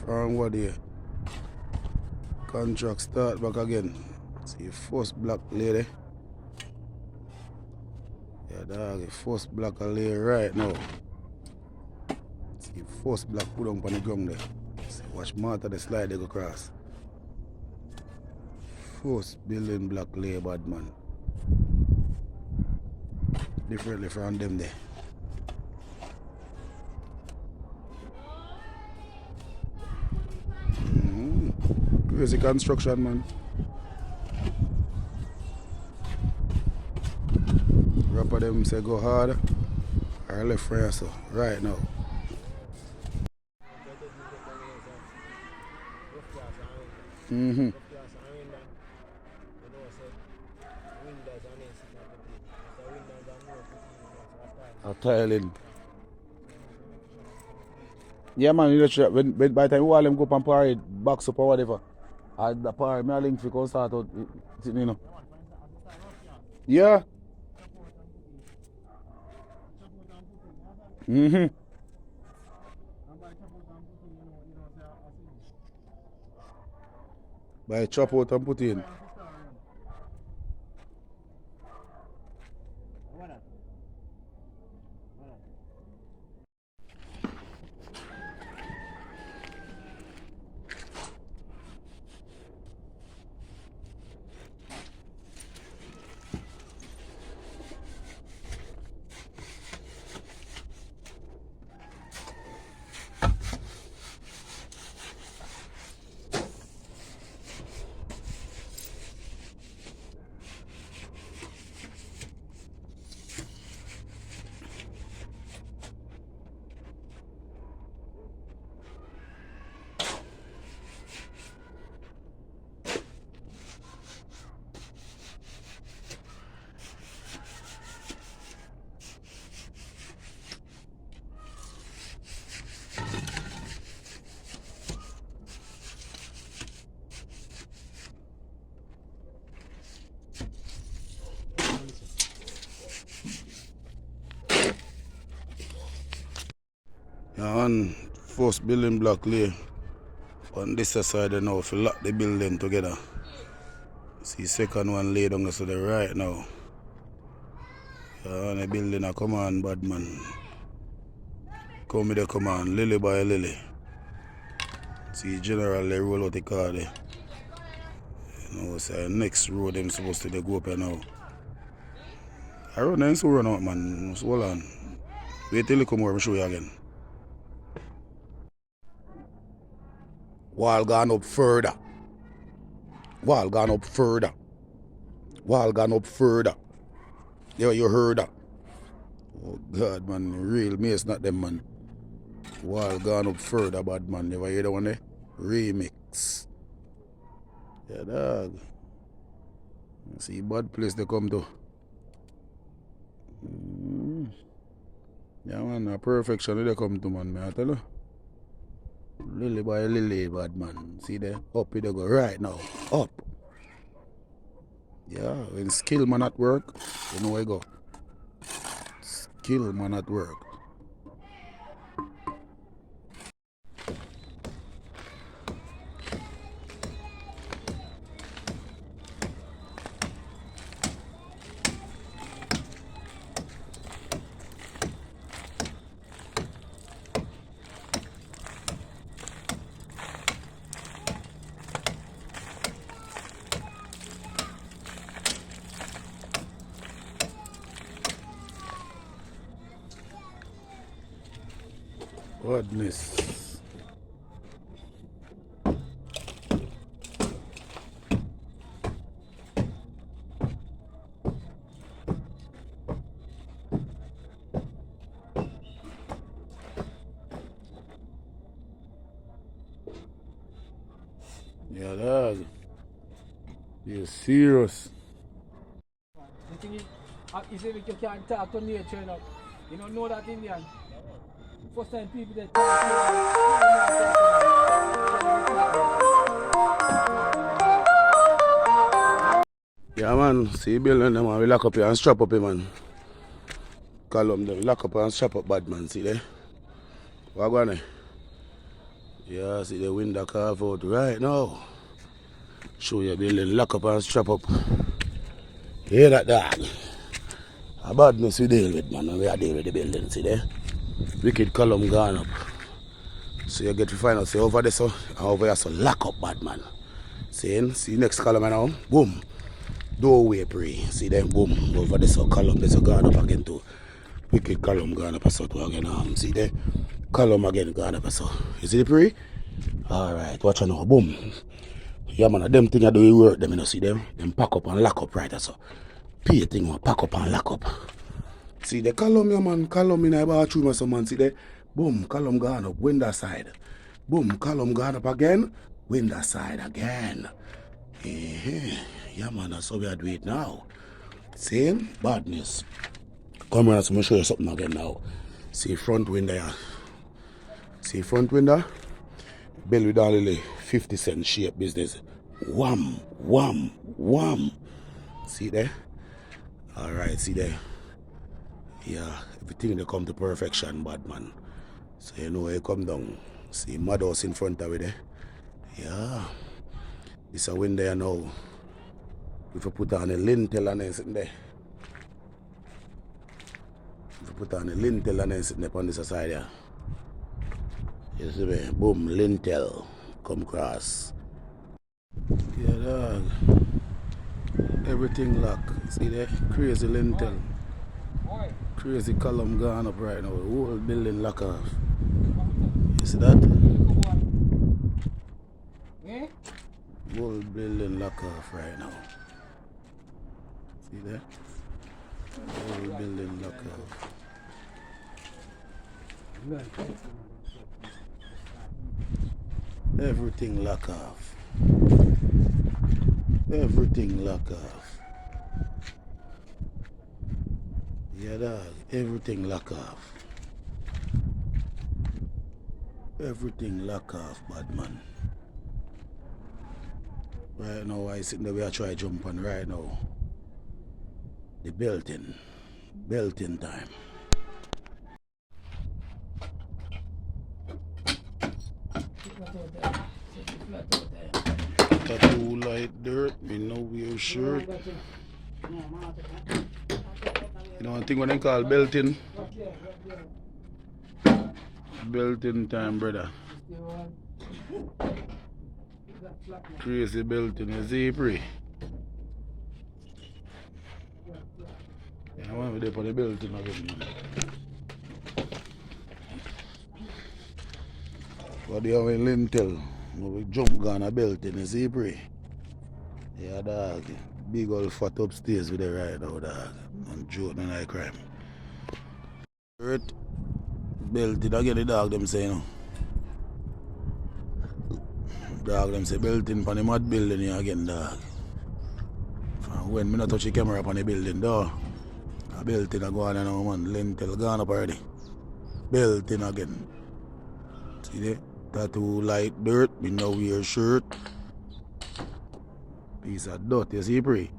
From what here? Contract start back again. See first black lady. Yeah, dog, the first black lady right now. See first black put on the ground there. See, watch Martha the slide they go across. First building black lady bad man. Differently from them there. Crazy construction, man. Rapper them say go hard or left right so right now. A tiling. Yeah man, you know, when by the time all them go up and parade, box up or whatever. At the parade, I link for start out, you know. Yeah. By chop out and put in. Yeah, and first building block lay on this side now if you lock the building together. See second one laid on to the right now. Yeah, and the building a come on bad man. Come with the command, lily by lily. See general they roll out the car there. You know, so next road them supposed to go up here now. I run them so run out man. Just hold on. Wait till you come over and show you again. Wall gone up further. Wall gone up further. Wall gone up further. Yeah, you heard that. Oh God man, real mace not them man. Wall gone up further bad man. Never hear that one there? Remix. Yeah dog. See bad place they come to. Yeah man, a perfection they come to man, I tell you. Lily by lily, bad man. See there? Up they go right now. Up. Yeah, when skill man at work, you know where you go. Skill man at work. Goodness. Yeah, dog. You're serious. The thing is if you can't talk to nature, you don't know that Indian. First time people that talk to yeah man, see building them and we lock up here and strap up here man. Column them, lock up and strap up bad man, see there? What going on? Yeah, see the window carve out right now. Show you building lock up and strap up. Hear that dog? A badness we deal with, man, and we are dealing with the building, see there? Wicked column gone up. So you get to find out, see over there, so, and over here, so lock up, bad man. See next column now, boom. Doorway pre, see them, boom. Over there, so column, there's a gone up again too. Wicked column gone up, so too again, see there? Column again gone up, so. You see the pre? Alright, watch out now, boom. Yeah, man, them things do you work, them, you know, see them? Them pack up and lock up, right, so. Pay thing, pack up and lock up. See the column, yeah, man, column in the bathroom or some man, see there? Boom, column gone up, window side. Boom, column gone up again, window side again. Yeah, man, that's how we are doing it now. See, badness. Come on, so I'm show you something again now. See front window, yeah. See front window? Bell with only 50-cent shape business. Wham, wham, wham. See there? Alright, see there? Yeah, everything they come to perfection, bad man. So you know you come down. See mud house in front of it there. Yeah. This a window here now. If you put on a lintel and then sitting there. If you put on a lintel and then sitting there on this side here. You see me? Boom, lintel. Come across. Yeah, dog. Everything lock. See there? Crazy lintel. Crazy column gone up right now. The whole building lock off. You see that? Whole building lock off right now. See there? Whole building lock off. Everything lock off. Everything lock off. Yeah, dog. Everything lock off. Everything lock off, bad man. Right now, I sitting there, we are trying to jump on right now. The belting time. Tattoo light dirt, me no wear shirt. You know one thing when they call belting? Belting time, brother. Crazy belting, you see, pre. Yeah, I want to be on the belting again. What do you have in Lintel? We jump gun a belting, you see, pre. Yeah, dog. Big old fat upstairs with the right now, dog. And joke and I crime. Hurt. Belted again, the dog them say, you know. Dog them say belting on the mud building here again, dog. From when me not touch the camera upon the building, though. A belting a go on now, man. Lintel gone up already. Belting again. See there? Tattoo light dirt, me no wear shirt. Piece of dirt, you see, pre?